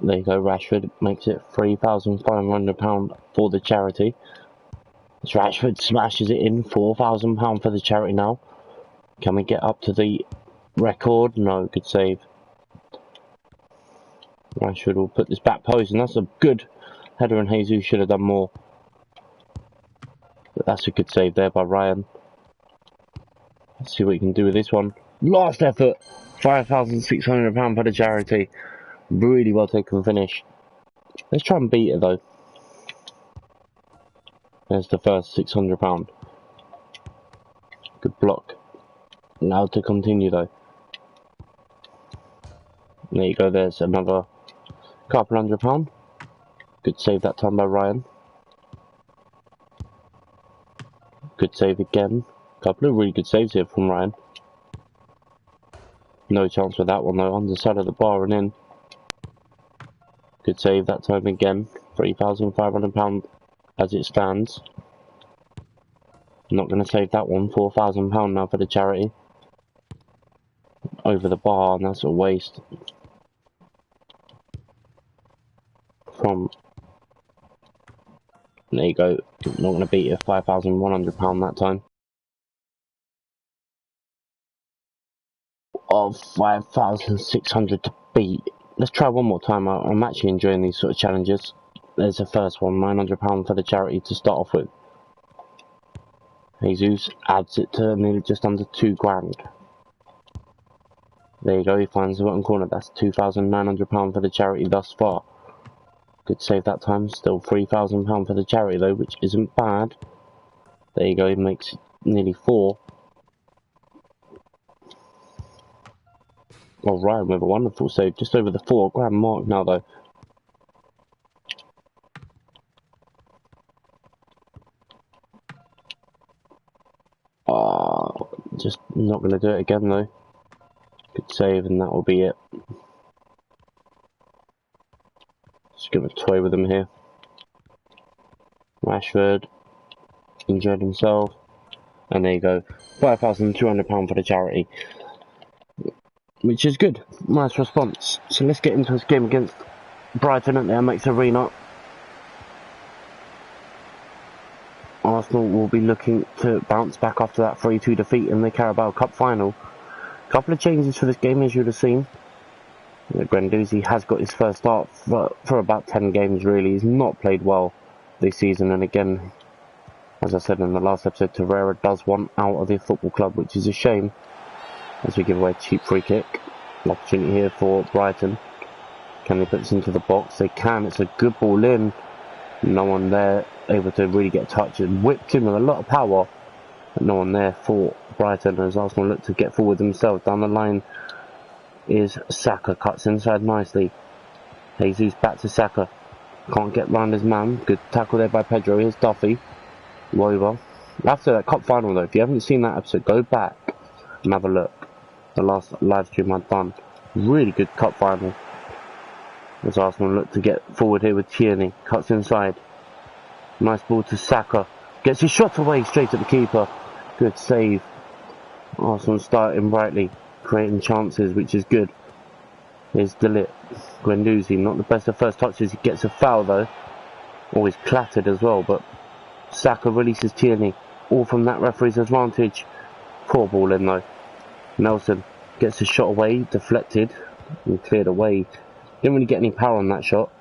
There you go, Rashford makes it £3,500 for the charity. As Rashford smashes it in, £4,000 for the charity now. Can we get up to the record? No, good save. Rashford will put this back post, and that's a good header, and Jesus should have done more. But that's a good save there by Ryan. Let's see what he can do with this one. Last effort, £5,600 for the charity. Really well taken finish. Let's try and beat it though. There's the first £600. Good block. Now to continue though. There you go, there's another couple £100. Good save that time by Ryan. Good save again. Couple of really good saves here from Ryan. No chance for that one though, on the side of the bar and in. Good save that time again. £3,500 as it stands. Not going to save that one. £4,000 now for the charity. Over the bar, and that's a waste. From there you go. Not going to beat it. £5,100 that time. Of 5,600 to beat. Let's try one more time. I'm actually enjoying these sort of challenges. There's the first one, £900 for the charity to start off with. Jesus adds it to nearly just under £2,000. There you go, he finds the bottom corner. That's £2,900 for the charity thus far. Good save that time. Still £3,000 for the charity though, which isn't bad. There you go, he makes nearly 4. Oh, Ryan with a wonderful save, just over the £4,000 mark now though. Just not going to do it again though. Good save, and that will be it. Just going to toy with him here. Rashford enjoyed himself, and there you go, £5,200 for the charity, which is good. Nice response. So let's get into this game against Brighton at the Amex Arena. Arsenal will be looking to bounce back after that 3-2 defeat in the Carabao Cup final. Couple of changes for this game, as you would have seen. Guendouzi has got his first start for about 10 games really. He's not played well this season, and again, as I said in the last episode, Torreira does want out of the football club, which is a shame, as we give away a cheap free kick. An opportunity here for Brighton. Can they put this into the box? They can. It's a good ball in. No one there able to really get a touch, and whipped in with a lot of power, but no one there for Brighton as Arsenal look to get forward themselves. Down the line is Saka, cuts inside nicely. Jesus back to Saka, can't get round his man. Good tackle there by Pedro. Here's Duffy, Wover. After that cup final though, if you haven't seen that episode, go back and have a look. The last live stream I'd done, really good cup final. As Arsenal look to get forward here with Tierney, cuts inside. Nice ball to Saka, gets his shot away straight at the keeper. Good save. Arsenal starting brightly, creating chances, which is good. Here's De Ligt. Guendouzi, not the best of first touches. He gets a foul though. Always clattered as well, but Saka releases Tierney. All from that referee's advantage. Poor ball in though. Nelson gets a shot away, deflected and cleared away. Didn't really get any power on that shot.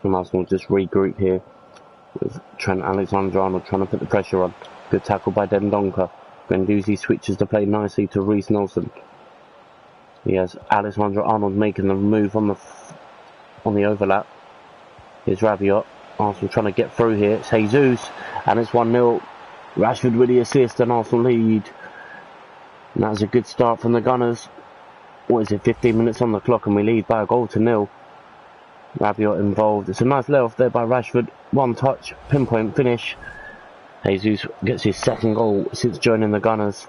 And Arsenal just regroup here with Trent Alexander-Arnold trying to put the pressure on. Good tackle by Dendoncker. Guendouzi switches the play nicely to Reiss Nelson. He has Alexander-Arnold making the move on the overlap. Here's Rabiot. Arsenal trying to get through here. It's Jesus, and it's 1-0. Rashford with the assist, and Arsenal lead. And that's a good start from the Gunners. What is it, 15 minutes on the clock, and we lead by a goal to 0. Rabiot involved. It's a nice lay off there by Rashford. One touch, pinpoint finish. Jesus gets his second goal since joining the Gunners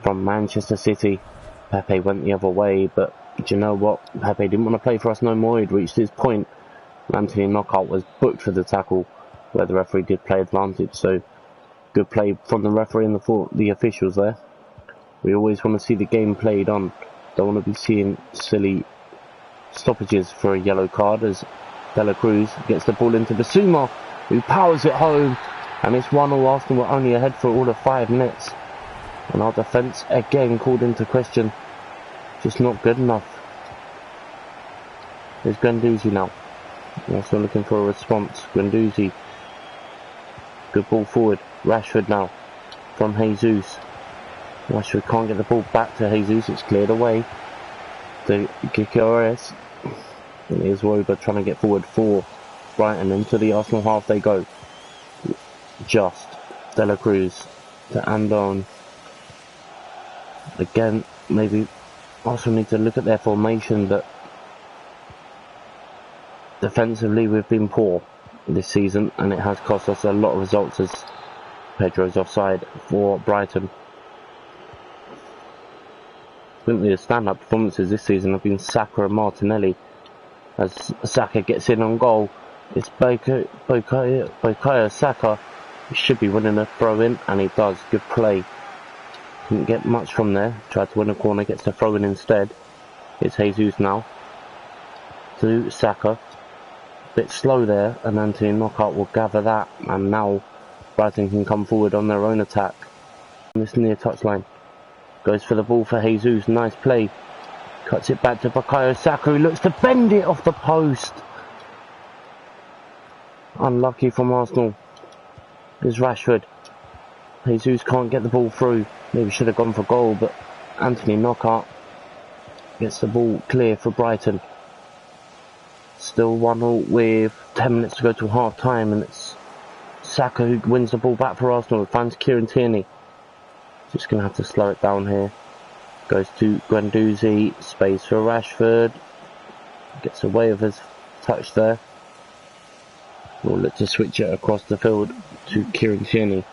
from Manchester City. Pepe went the other way, but do you know what? Pepe didn't want to play for us no more. He'd reached his point. Anthony Knockout was booked for the tackle, where the referee did play advantage. So good play from the referee and the officials there. We always want to see the game played on. Don't want to be seeing silly stoppages for a yellow card as De La Cruz gets the ball into Bissouma, who powers it home, and it's 1-0. Arsenal were only ahead for all of 5 minutes, and our defence again called into question. Just not good enough. There's Guendouzi now. Also looking for a response. Guendouzi. Good ball forward. Rashford now. From Jesus. Rashford can't get the ball back to Jesus. It's cleared away. To Gyökeres. And here's Woba trying to get forward for Brighton. Into the Arsenal half they go. Just. De La Cruz. To Andone. Again, maybe Arsenal need to look at their formation, but defensively we've been poor this season, and it has cost us a lot of results as Pedro's offside for Brighton. I think the stand-up performances this season have been Saka and Martinelli. As Saka gets in on goal, it's Bukayo Saka. He should be winning a throw-in, and he does. Good play. Didn't get much from there. Tried to win a corner, gets the throw-in instead. It's Jesus now. To Saka. Bit slow there, and Anthony Knockout will gather that, and now Brighton can come forward on their own attack. This near touchline. Goes for the ball for Jesus. Nice play. Cuts it back to Bukayo Saka, who looks to bend it off the post. Unlucky from Arsenal. There's Rashford. Jesus can't get the ball through. Maybe should have gone for goal, but Anthony Knockout gets the ball clear for Brighton. Still 1-0 with 10 minutes to go to half time, and it's Saka who wins the ball back for Arsenal. Finds Kieran Tierney. Just going to have to slow it down here. Goes to Guendouzi. Space for Rashford. Gets away with his touch there. We'll look to switch it across the field to Kieran Tierney.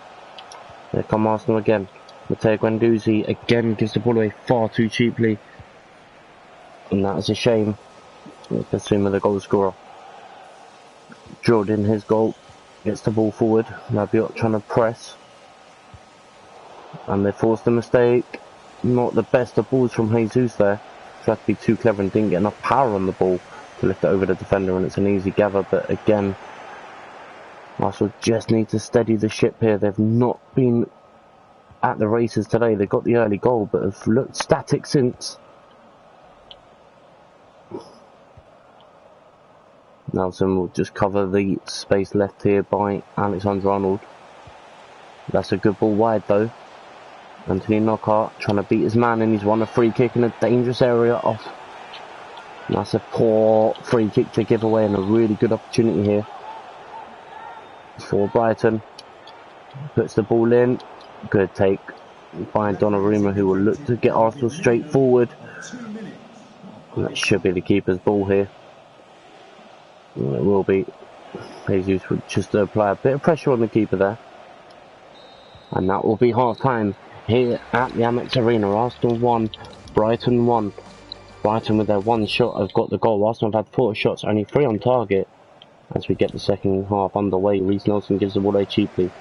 There come Arsenal again. Matteo Guendouzi again gives the ball away far too cheaply. And that is a shame. Bissouma the goal scorer. Drilled in his goal. Gets the ball forward. Rabiot trying to press. And they forced a mistake. Not the best of balls from Jesus there. Tried to be too clever and didn't get enough power on the ball to lift it over the defender, and it's an easy gather. But again, Arsenal just need to steady the ship here. They've not been at the races today. They got the early goal, but have looked static since. Nelson will just cover the space left here by Alexander-Arnold. That's a good ball wide though. Anthony Knockaert trying to beat his man, and he's won a free kick in a dangerous area off. That's a poor free kick to give away, and a really good opportunity here for Brighton. Puts the ball in. Good take by Donnarumma, who will look to get Arsenal straight forward. And that should be the keeper's ball here. Well, it will be. Jesus would just apply a bit of pressure on the keeper there. And that will be half time here at the Amex Arena. Arsenal 1, Brighton 1. Brighton with their one shot have got the goal. Arsenal have had 4 shots, only 3 on target. As we get the second half underway, Reiss Nelson gives the ball away cheaply.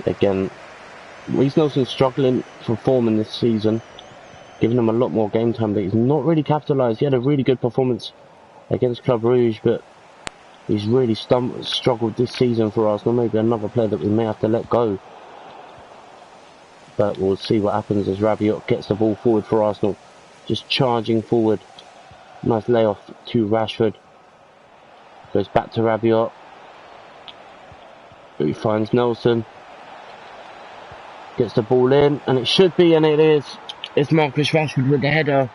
Again, Reiss Nelson struggling for form in this season, giving him a lot more game time, but he's not really capitalised. He had a really good performance against Club Rouge, but he's really struggled this season for Arsenal. Maybe another player that we may have to let go. But we'll see what happens as Rabiot gets the ball forward for Arsenal. Just charging forward. Nice layoff to Rashford. Goes back to Rabiot. He finds Nelson. Gets the ball in, and it should be, and it is. It's Marcus Rashford with the header.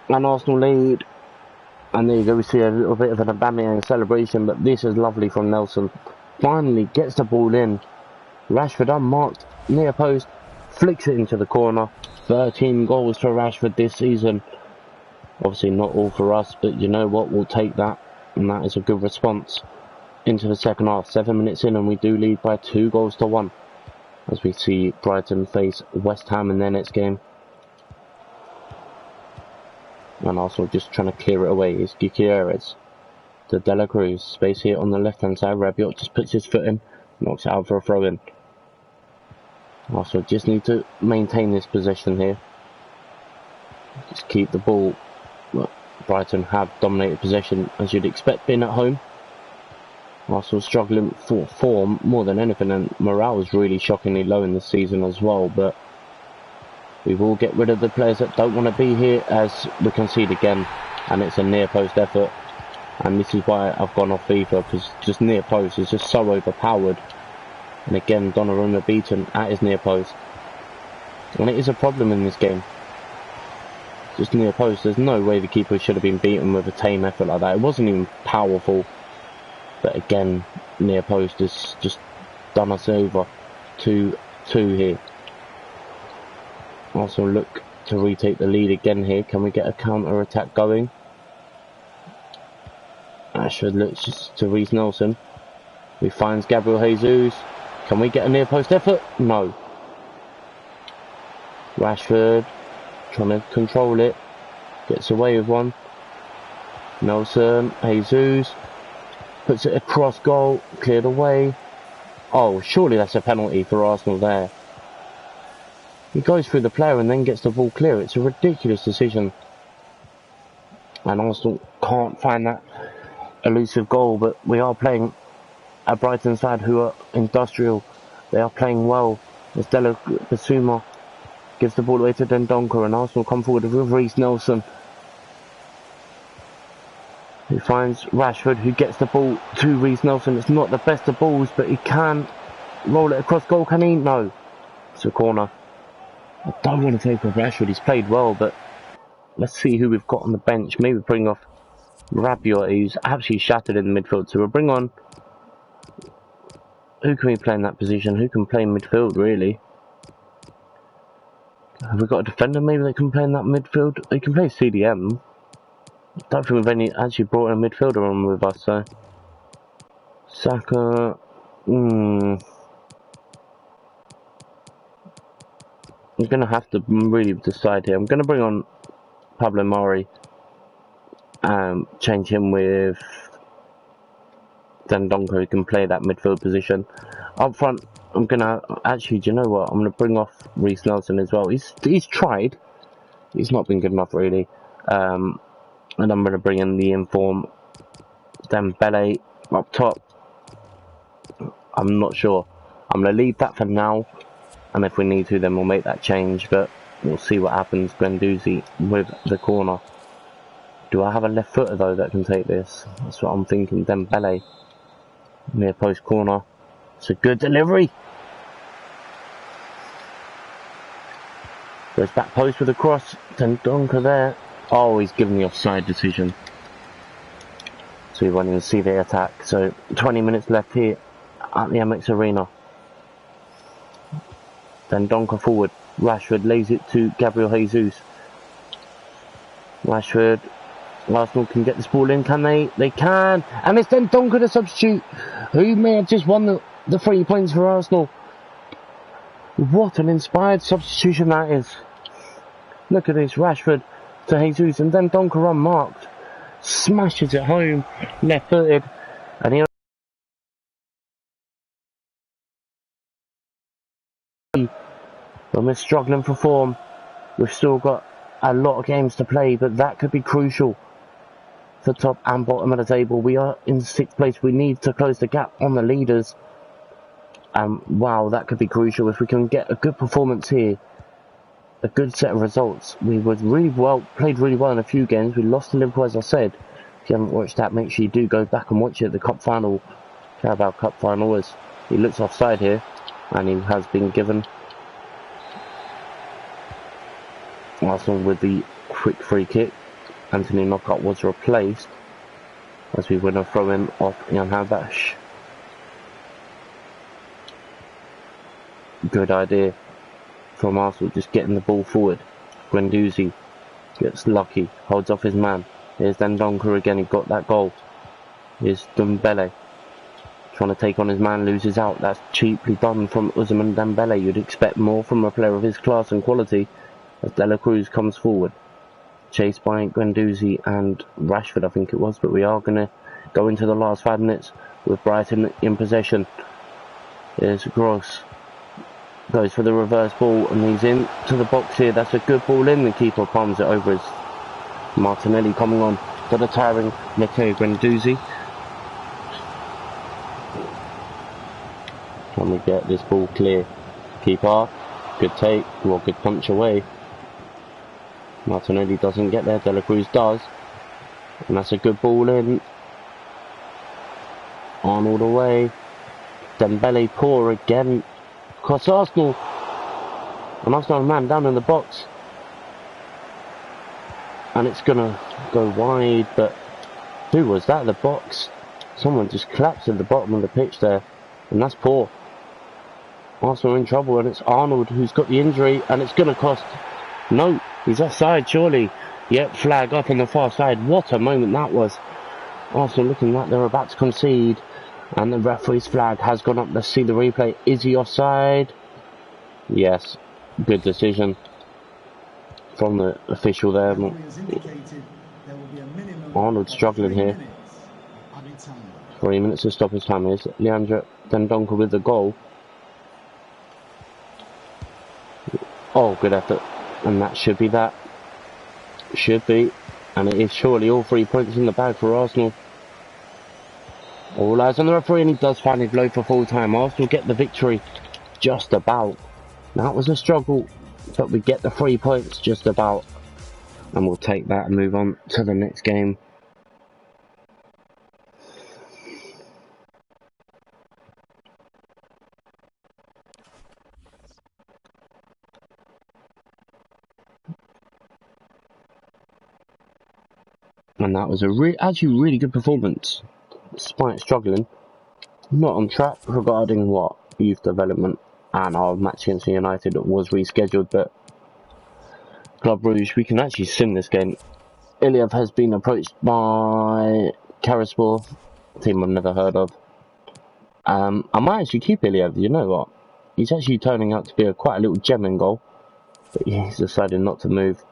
And Arsenal lead. And there you go, we see a little bit of an Aubameyang celebration, but this is lovely from Nelson. Finally gets the ball in. Rashford unmarked, near post, flicks it into the corner. 13 goals for Rashford this season. Obviously not all for us, but you know what, we'll take that. And that is a good response into the second half. 7 minutes in, and we do lead by 2-1. As we see Brighton face West Ham in their next game. And Arsenal just trying to clear it away. It's Gyökeres to De La Cruz. Space here on the left hand side. Rabiot just puts his foot in. Knocks it out for a throw in. Arsenal just need to maintain this possession here. Just keep the ball. Well, Brighton have dominated possession, as you'd expect being at home. Arsenal struggling for form more than anything, and morale is really shockingly low in this season as well. But we will get rid of the players that don't want to be here, as we concede again, and it's a near post effort. And this is why I've gone off FIFA, because just near post is just so overpowered. And again, Donnarumma beaten at his near post, and it is a problem in this game. Just near post, there's no way the keeper should have been beaten with a tame effort like that. It wasn't even powerful, but again, near post has just done us over. 2-2 here. Also look to retake the lead again here. Can we get a counter attack going? Rashford looks just to Reiss Nelson, who finds Gabriel Jesus. Can we get a near post effort? No. Rashford trying to control it, gets away with one. Nelson, Jesus puts it across goal, cleared away. Oh, surely that's a penalty for Arsenal there. He goes through the player and then gets the ball clear. It's a ridiculous decision, and Arsenal can't find that elusive goal. But we are playing a Brighton side who are industrial. They are playing well. As Della Basuma gives the ball away to Dendoncker, and Arsenal come forward with Reiss Nelson, who finds Rashford, who gets the ball to Reiss Nelson. It's not the best of balls, but he can roll it across goal. Can he? No. It's a corner. I don't want to take off Rashford. He's played well, but let's see who we've got on the bench. Maybe bring off Rabiot, who's absolutely shattered in the midfield. So we'll bring on... Who can we play in that position? Who can play in midfield, really? Have we got a defender maybe that can play in that midfield? They can play CDM. I don't think we've actually brought a midfielder on with us, so... Saka... I'm going to have to really decide here. I'm going to bring on Pablo Mari. Change him with Dendoncker, who can play that midfield position. Up front, I'm going to... Actually, do you know what? I'm going to bring off Reiss Nelson as well. He's tried. He's not been good enough, really. And I'm going to bring in the inform Dembele up top. I'm not sure. I'm going to leave that for now. And if we need to, then we'll make that change. But we'll see what happens. Guendouzi with the corner. Do I have a left footer, though, that can take this? That's what I'm thinking. Dembele. Near post corner. It's a good delivery. Goes back post with a cross. Dendoncker there. Oh, he's given the offside decision. So we won't even see the attack. So 20 minutes left here at the Amex Arena. Dendoncker forward. Rashford lays it to Gabriel Jesus. Rashford. Arsenal can get this ball in, can they? They can! And it's Dendoncker the substitute, who may have just won the 3 points for Arsenal. What an inspired substitution that is. Look at this, Rashford to Jesus, and Dendoncker unmarked. Smashes it home, left-footed, and he... When we're struggling for form, we've still got a lot of games to play, but that could be crucial for top and bottom of the table. We are in 6th place. We need to close the gap on the leaders. Wow, that could be crucial if we can get a good performance here, a good set of results. We were played really well in a few games. We lost to Liverpool, as I said. If you haven't watched that, make sure you do go back and watch it. The cup final, Carabao Cup final, was he looks offside here, and he has been given. Arsenal with the quick free kick. Anthony Knockout was replaced as we win a throw-in off Jan Habash. Good idea from Arsenal, just getting the ball forward. Guendouzi gets lucky, holds off his man. Here's Dendoncker again, he got that goal. Here's Dembele trying to take on his man, loses out. That's cheaply done from Ousmane Dembele. You'd expect more from a player of his class and quality, as De La Cruz comes forward. Chased by Guendouzi and Rashford, I think it was, but we are going to go into the last 5 minutes with Brighton in possession. There's Gross. Goes for the reverse ball and he's in to the box here. That's a good ball in. The keeper palms it over his Martinelli coming on for the tiring Matteo Guendouzi. Can we get this ball clear? Keeper, good take, well, good punch away. Martinelli doesn't get there, De La Cruz does. And that's a good ball in. Arnold away. Dembele poor again. Across Arsenal. An Arsenal man down in the box. And it's going to go wide, but who was that? The box. Someone just collapsed at the bottom of the pitch there. And that's poor. Arsenal in trouble, and it's Arnold who's got the injury, and it's going to cost. No, he's offside, surely. Yep, flag up on the far side. What a moment that was. Arsenal looking like they're about to concede. And the referee's flag has gone up. Let's see the replay. Is he offside? Yes. Good decision from the official there. Arnold struggling here. 3 minutes to stop his time. Is Leandro Dendoncker with the goal. Oh, good effort. And that should be that. Should be. And it is surely all 3 points in the bag for Arsenal. All eyes on the referee, and he does finally blow for full time. Arsenal get the victory just about. That was a struggle, but we get the 3 points just about. And we'll take that and move on to the next game. And that was actually really good performance, despite struggling. Not on track regarding what youth development, and our match against United was rescheduled, but Club Brugge, we can actually sim this game. Iliev has been approached by Karaspor, a team I've never heard of. I might actually keep Iliev, you know what? He's actually turning out to be quite a little gem in goal, but he's decided not to move.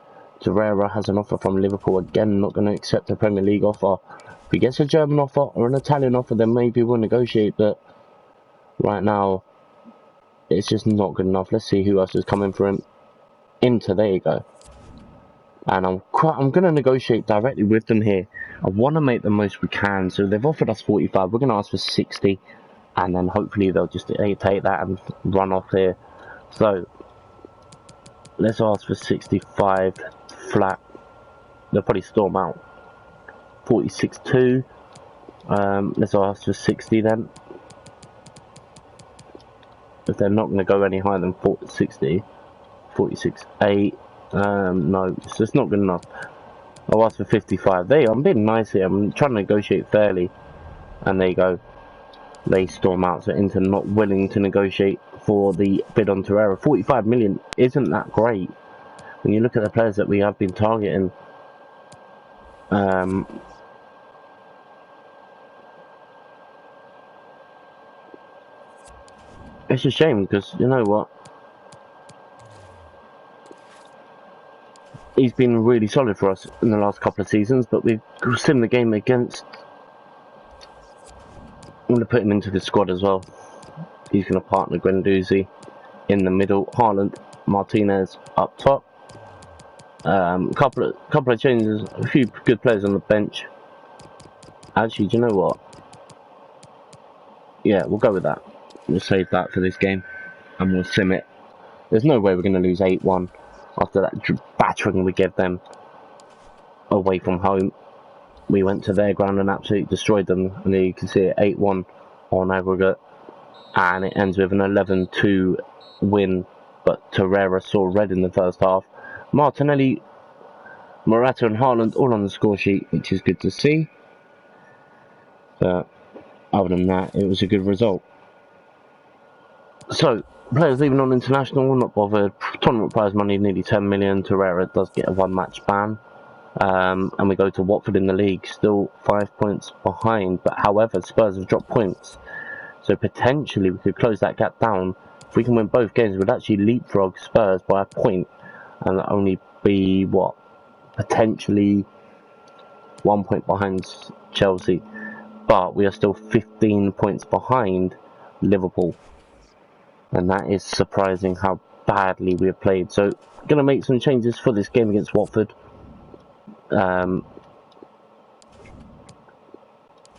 Torreira has an offer from Liverpool, again not going to accept a Premier League offer. If he gets a German offer or an Italian offer, then maybe we'll negotiate, but right now it's just not good enough. Let's see who else is coming for him. Inter, there you go. And I'm going to negotiate directly with them here. I want to make the most we can, so they've offered us 45, we're going to ask for 60, and then hopefully they'll just take that and run off here. So let's ask for 65 flat. They'll probably storm out. 46.2. Let's ask for 60 then. If they're not going to go any higher than 60, 46.8. No, it's just not good enough. I'll ask for 55. There you go. I'm being nice here. I'm trying to negotiate fairly. And there you go. They storm out. So Inter not willing to negotiate for the bid on Torreira. 45 million isn't that great. When you look at the players that we have been targeting, it's a shame because, you know what, he's been really solid for us in the last couple of seasons, but we've simmed the game against. I'm going to put him into the squad as well. He's going to partner Guendouzi in the middle, Haaland, Martinez up top. Couple of changes, a few good players on the bench. Actually, do you know what? Yeah, we'll go with that. We'll save that for this game, and we'll sim it. There's no way we're going to lose 8-1 after that battering we gave them away from home. We went to their ground and absolutely destroyed them, and there you can see it, 8-1 on aggregate, and it ends with an 11-2 win, but Torreira saw red in the first half. Martinelli, Morata and Haaland all on the score sheet, which is good to see. But other than that, it was a good result. So, players leaving on international, not bothered. Tournament prize money, nearly 10 million. Torreira does get a one-match ban. And we go to Watford in the league, still 5 points behind. But however, Spurs have dropped points. So potentially we could close that gap down. If we can win both games, we'd actually leapfrog Spurs by a point. And only be, what, potentially 1 point behind Chelsea. But we are still 15 points behind Liverpool. And that is surprising how badly we have played. So, going to make some changes for this game against Watford.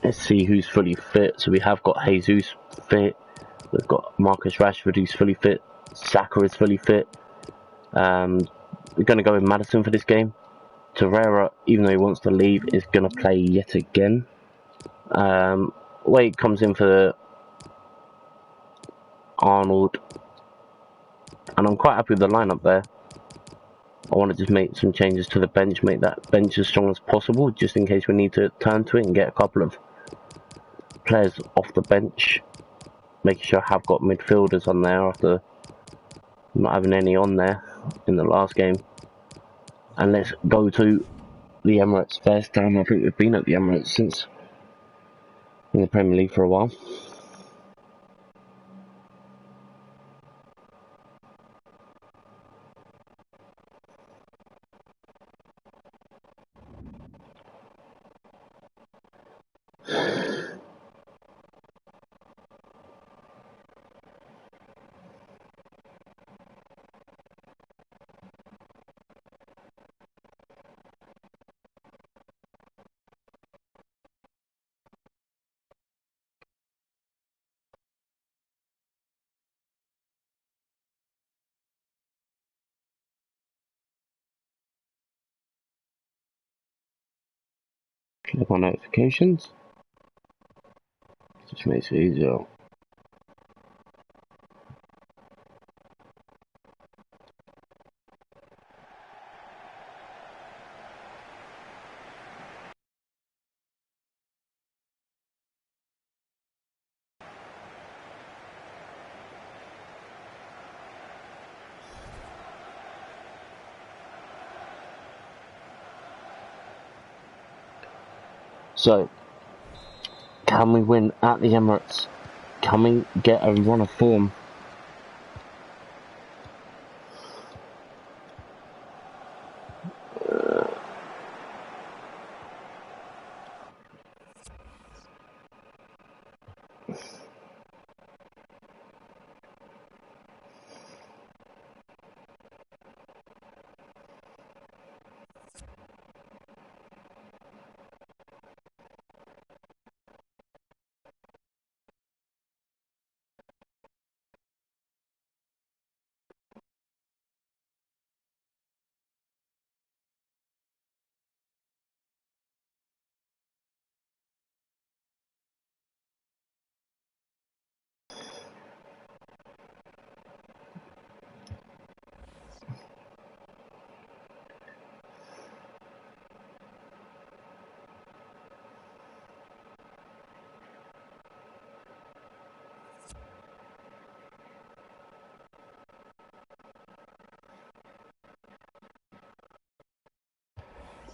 Let's see who's fully fit. So we have got Jesus fit. We've got Marcus Rashford who's fully fit. Saka is fully fit. We're going to go with Maddison for this game. Torreira, even though he wants to leave, is going to play yet again. Wade comes in for Arnold. And I'm quite happy with the lineup there. I want to just make some changes to the bench, make that bench as strong as possible, just in case we need to turn to it and get a couple of players off the bench. Making sure I have got midfielders on there after not having any on there in the last game. And let's go to the Emirates. First time I think we've been at the Emirates since in the Premier League for a while. Click on notifications. Just makes it easier. So, can we win at the Emirates? Can we get a run of form?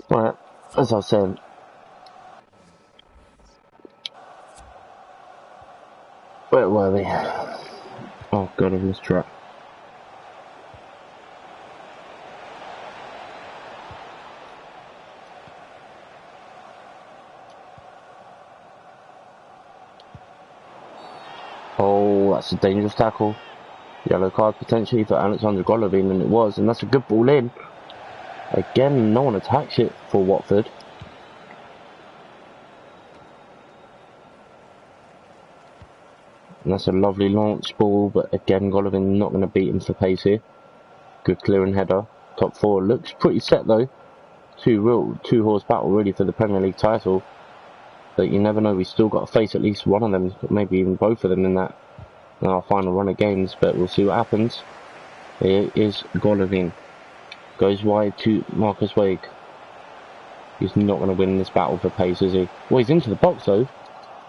Right, as I was saying, where were we? Oh god, I've lost track. Oh, that's a dangerous tackle. Yellow card potentially for Alexander Golovin, and it was, and that's a good ball in. Again, no one attacks it for Watford. And that's a lovely launch ball, but again, Golovin not going to beat him for pace here. Good clearing header. Top four looks pretty set though. Two-horse battle really for the Premier League title. But you never know, we still got to face at least one of them, maybe even both of them in our final run of games, but we'll see what happens. Here is Golovin. Goes wide to Marcus Wade. He's not going to win this battle for pace, is he? Well, he's into the box though.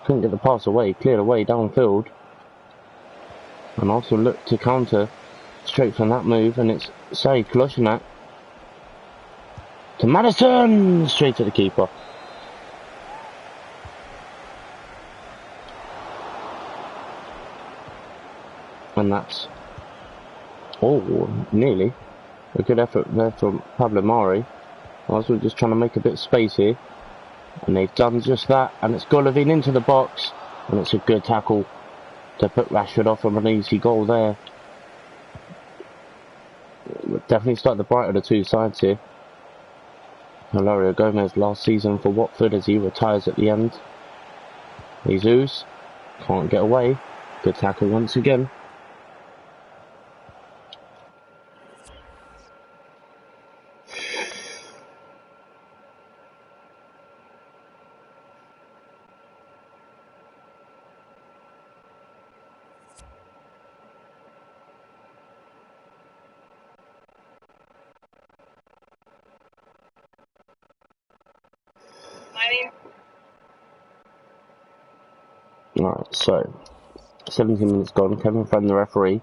Couldn't get the pass away. Cleared away downfield. And also look to counter straight from that move, and it's Said Kolasinac to Maddison! Straight to the keeper. And that's... oh, nearly. A good effort there from Pablo Mari. Also just trying to make a bit of space here. And they've done just that. And it's Golovin into the box. And it's a good tackle. to put Rashford off from an easy goal there. Definitely start the brighter of the two sides here. Hilario Gomez last season for Watford as he retires at the end. Jesus can't get away. Good tackle once again. Alright, so 17 minutes gone. Kevin Friend, the referee.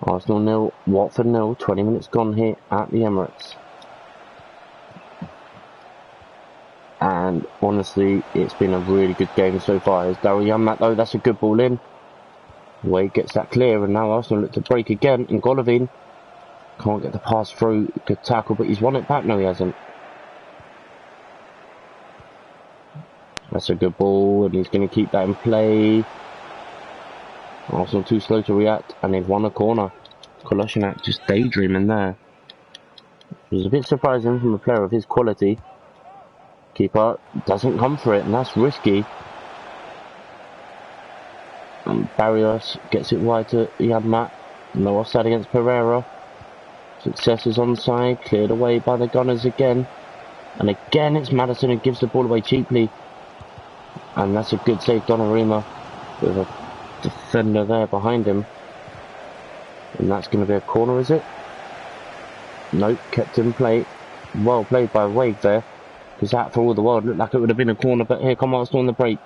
Arsenal 0, Watford 0. 20 minutes gone here at the Emirates. And honestly, it's been a really good game so far. It's Daryl Janmaat though, that's a good ball in. Wade gets that clear, and now Arsenal look to break again. And Golovin can't get the pass through. Good tackle, but he's won it back. No, he hasn't. That's a good ball, and he's going to keep that in play. Arsenal too slow to react, and they've won a corner. Kolasinac just daydreaming there. It was a bit surprising from a player of his quality. Keeper doesn't come for it, and that's risky. And Barrios gets it wide to Janmaat. No offside against Pereira. Success is onside, cleared away by the Gunners again. And again it's Maddison who gives the ball away cheaply. And that's a good save, Donnarumma, with a defender there behind him. And that's going to be a corner, is it? Nope, kept in play. Well played by Wade there. Because that, for all the world, looked like it would have been a corner. But here come Arsenal on the break.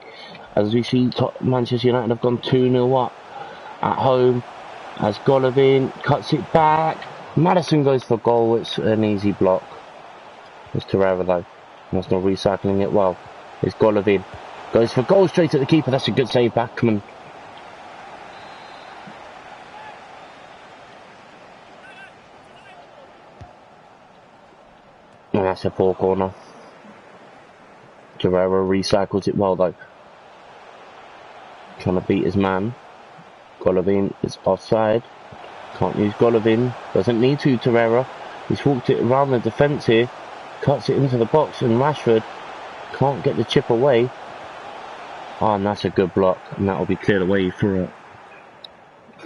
As we see, Manchester United have gone 2-0 up at home. As Golovin cuts it back. Maddison goes for goal. It's an easy block. It's Torreira though. Arsenal recycling it well. It's Golovin. Goes for goal straight at the keeper. That's a good save, Backman. And that's a poor corner. Torreira recycles it well though. Trying to beat his man. Golovin is offside. Can't use Golovin. Doesn't need to, Torreira. He's walked it around the defence here. Cuts it into the box, and Rashford can't get the chip away. Oh, and that's a good block, and that will be cleared away for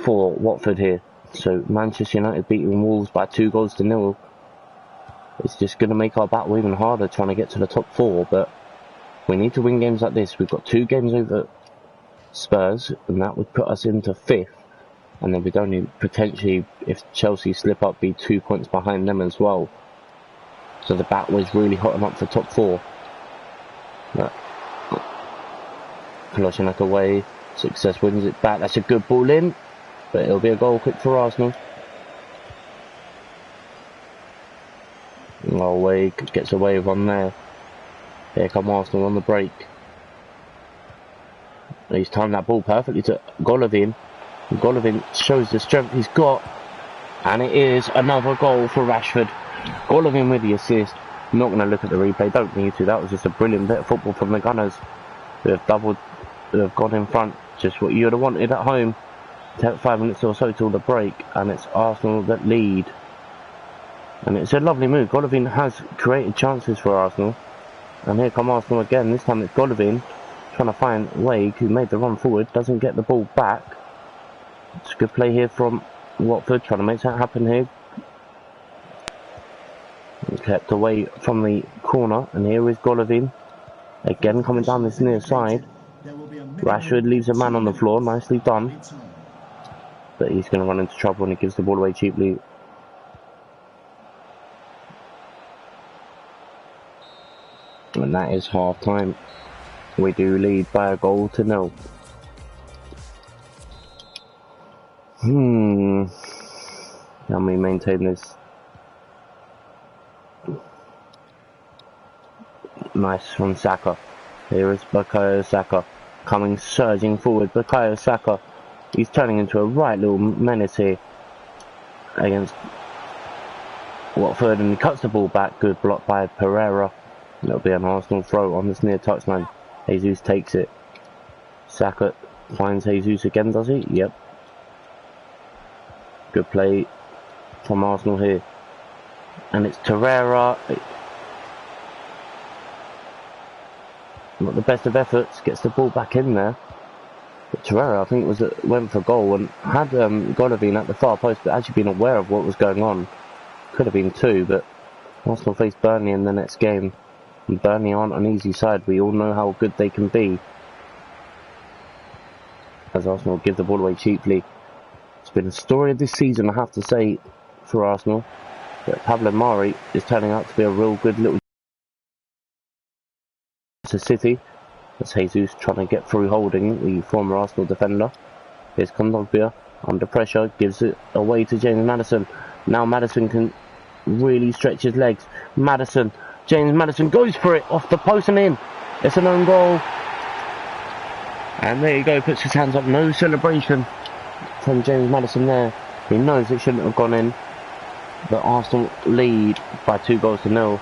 Watford here. So Manchester United beating Wolves by 2-0. It's just going to make our battle even harder trying to get to the top 4, but we need to win games like this. We've got 2 games over Spurs, and that would put us into 5th, and then we'd only potentially, if Chelsea slip up, be 2 points behind them as well. So the battle is really hotting up for top 4. But Kolasinac away. Success wins it back. That's a good ball in, but it'll be a goal kick for Arsenal. Oh, Wade gets away with one there. Here come Arsenal on the break. He's timed that ball perfectly to Golovin. Golovin shows the strength he's got, and it is another goal for Rashford. Golovin with the assist. I'm not going to look at the replay, don't need to. That was just a brilliant bit of football from the Gunners, who have gone in front. Just what you would have wanted at home. 5 minutes or so till the break, and it's Arsenal that lead. And it's a lovely move. Golovin has created chances for Arsenal. And here come Arsenal again. This time it's Golovin trying to find Wade, who made the run forward. Doesn't get the ball back. It's a good play here from Watford, trying to make that happen here. Kept away from the corner. And here is Golovin. Again coming down this near side. Rashford leaves a man on the floor. Nicely done. But he's going to run into trouble when he gives the ball away cheaply. And that is half time. We do lead by a 1-0. Can we maintain this? Nice from Saka. Here is Bukayo Saka coming surging forward. Bukayo Saka. He's turning into a right little menace here against Watford, and he cuts the ball back. Good block by Pereira. It'll be an Arsenal throw on this near touchline. Jesus takes it. Saka Finds Jesus again, does he? Yep. Good play from Arsenal here. And it's Torreira. Not the best of efforts. Gets the ball back in there. But Torreira, I think, went for goal and had Golovin at the far post, but actually been aware of what was going on. Could have been 2, but Arsenal face Burnley in the next game. And Burnley aren't an easy side. We all know how good they can be. As Arsenal give the ball away cheaply. It's been a story of this season, I have to say, for Arsenal. But Pablo Mari is turning out to be a real good little to City. As Jesus trying to get through holding the former Arsenal defender. Here's Kondogbia under pressure, gives it away to James Maddison. Now Maddison can really stretch his legs. James Maddison goes for it off the post and in. It's an own goal. And there you go, puts his hands up. No celebration from James Maddison there. He knows it shouldn't have gone in. But Arsenal lead by 2-0.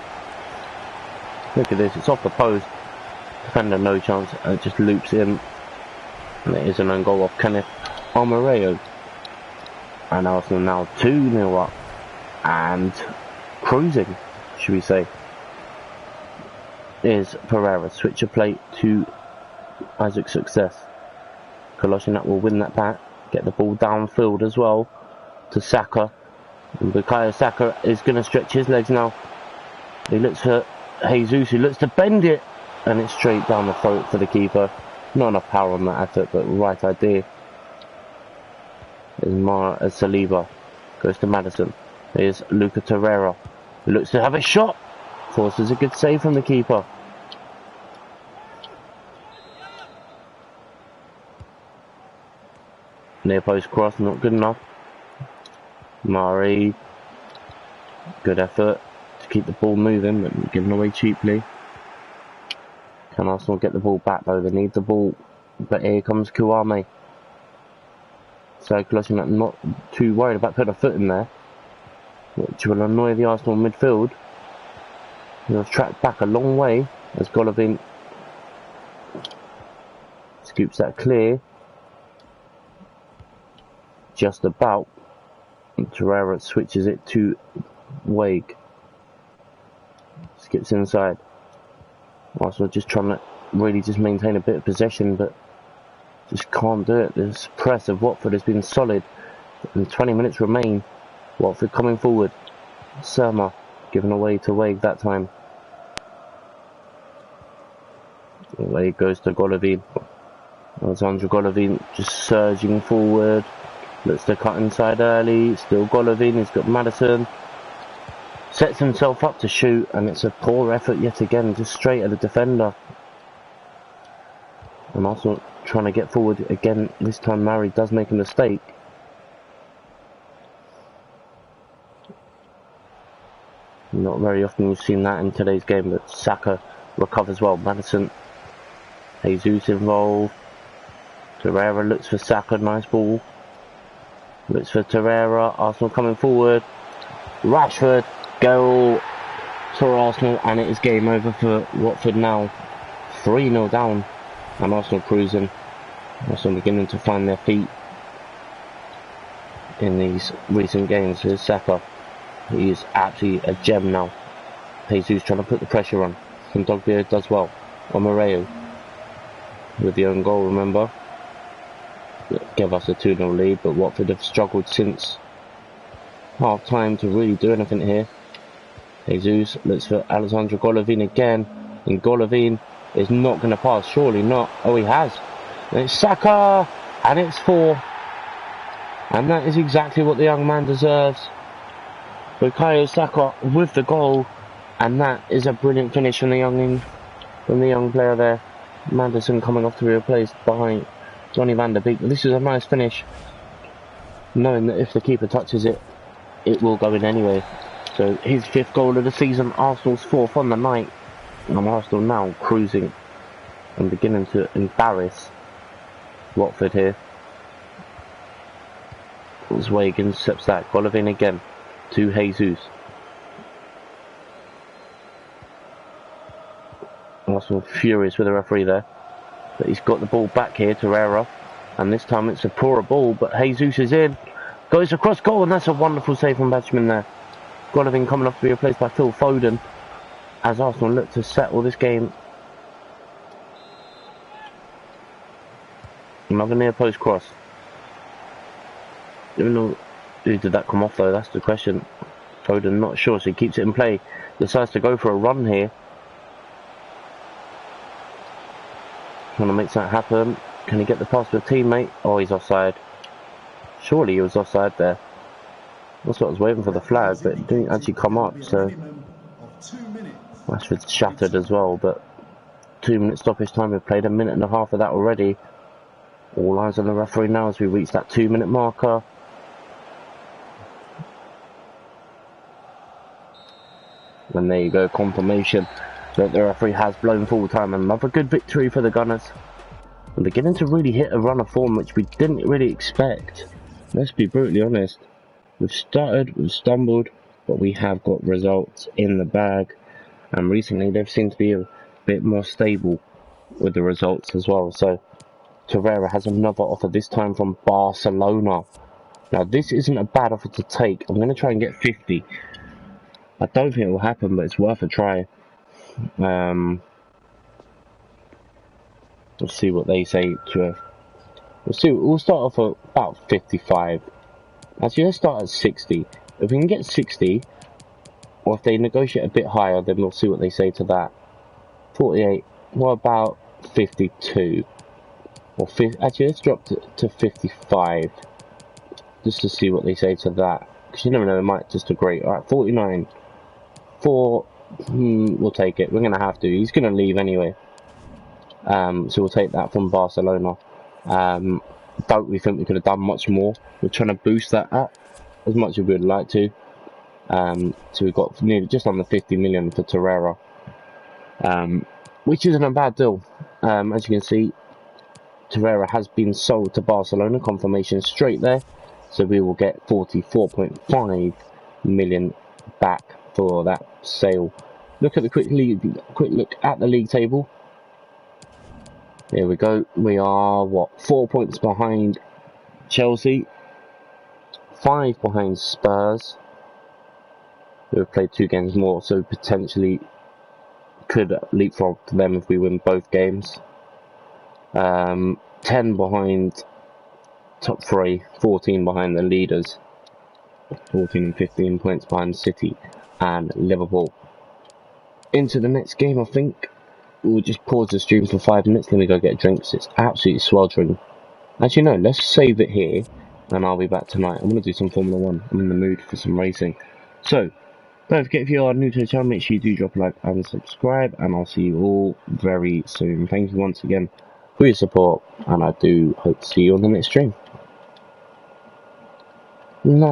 Look at this, it's off the post. Defender no chance, and it just loops in. And it is an own goal off Kenneth Omareo. And Arsenal now 2-0 up. And cruising, should we say. Is Pereira. Switch of play to Isaac Success. Kolasinac will win that back. Get the ball downfield as well to Saka. And Bukayo Saka is going to stretch his legs now. He looks for Jesus, who looks to bend it. And it's straight down the throat for the keeper. Not enough power on that effort, but right idea. As Saliba goes to Maddison. Here's Luca Torreira, who looks to have a shot. Forces a good save from the keeper. Near post cross, not good enough. Mari, good effort to keep the ball moving, but given away cheaply. Can Arsenal get the ball back though? They need the ball, but here comes Kouame. So Kolasinac not too worried about putting a foot in there, which will annoy the Arsenal midfield. He'll track back a long way as Golovin scoops that clear. Just about. And Torreira switches it to Wague. Skips inside. Arsenal just trying to really just maintain a bit of possession, but just can't do it. This press of Watford has been solid. And 20 minutes remain. Watford coming forward. Surma given away to Wague that time. Away goes to Golovin. Alexander Golovin just surging forward. Looks to cut inside early. Still Golovin. He's got Maddison. Sets himself up to shoot, and it's a poor effort yet again, just straight at the defender. And Arsenal trying to get forward again. This time Mari does make a mistake. Not very often you've seen that in today's game, but Saka recovers well. Maddison, Jesus involved. Torreira looks for Saka, nice ball. Looks for Torreira, Arsenal coming forward. Rashford, goal for Arsenal, and it is game over for Watford now. 3-0 down, and Arsenal cruising. Arsenal beginning to find their feet in these recent games. Here's Saka. He is absolutely a gem now. Jesus trying to put the pressure on. Kondogbia does well. Omareo with the own goal, remember. Give us a 2-0 lead, but Watford have struggled since half time to really do anything here. Jesus looks for Alexander Golovin again, and Golovin is not going to pass, surely not. Oh, he has. And it's Saka, and it's 4. And that is exactly what the young man deserves. Bukayo Saka with the goal, and that is a brilliant finish from the young player there. Maddison coming off to be replaced by Johnny van der Beek. But this is a nice finish, knowing that if the keeper touches it, it will go in anyway. So his 5th goal of the season, Arsenal's 4th on the night, and Arsenal now cruising and beginning to embarrass Watford here. As Wague intercepts that. Golovin again to Jesus. Arsenal furious with the referee there, but he's got the ball back here. Torreira And this time it's a poorer ball, but Jesus is in. Goes across goal, and that's a wonderful save from Bachmann there. Golovin coming off to be replaced by Phil Foden. As Arsenal look to settle this game. Another near post cross. Even though, who did that come off though? That's the question. Foden not sure, so he keeps it in play. Decides to go for a run here. Trying to make that happen. Can he get the pass to a teammate? Oh, he's offside. Surely he was offside there. That's what I was waiting for, the flag, but it didn't actually come up, so Rashford's shattered as well, but 2 minute stoppage time. We've played a minute and a half of that already. All eyes on the referee now as we reach that 2 minute marker. And there you go, confirmation that the referee has blown full time. Another good victory for the Gunners. And beginning to really hit a run of form which we didn't really expect. Let's be brutally honest. We've stuttered, we've stumbled, but we have got results in the bag. And recently they've seemed to be a bit more stable with the results as well. So Torreira has another offer, this time from Barcelona. Now this isn't a bad offer to take. I'm going to try and get 50. I don't think it will happen, but it's worth a try. Let's see what they say to us. We'll see. We'll start off at about 55. Actually, let's start at 60. If we can get 60, or if they negotiate a bit higher, then we'll see what they say to that. 48. What about 52? Or actually, let's drop to 55, just to see what they say to that. Because you never know, they might just agree. All right, 49. We'll take it. We're gonna have to. He's gonna leave anyway. So we'll take that from Barcelona. Don't we think we could have done much more? We're trying to boost that up as much as we would like to. So we've got nearly just under 50 million for Torreira, which isn't a bad deal. As you can see, Torreira has been sold to Barcelona. Confirmation straight there. So we will get 44.5 million back for that sale. Look at the quick look at the league table. There we go. We are, what, 4 points behind Chelsea, 5 behind Spurs, who have played 2 games more, so potentially could leapfrog them if we win both games. 10 behind top 3, 14 behind the leaders, 14 and 15 points behind City and Liverpool. Into the next game, I think. We'll just pause the stream for 5 minutes, then we go get drinks. It's absolutely sweltering. Actually, no, let's save it here, and I'll be back tonight. I'm going to do some Formula 1. I'm in the mood for some racing. So, don't forget, if you are new to the channel, make sure you do drop a like and subscribe, and I'll see you all very soon. Thank you once again for your support, and I do hope to see you on the next stream.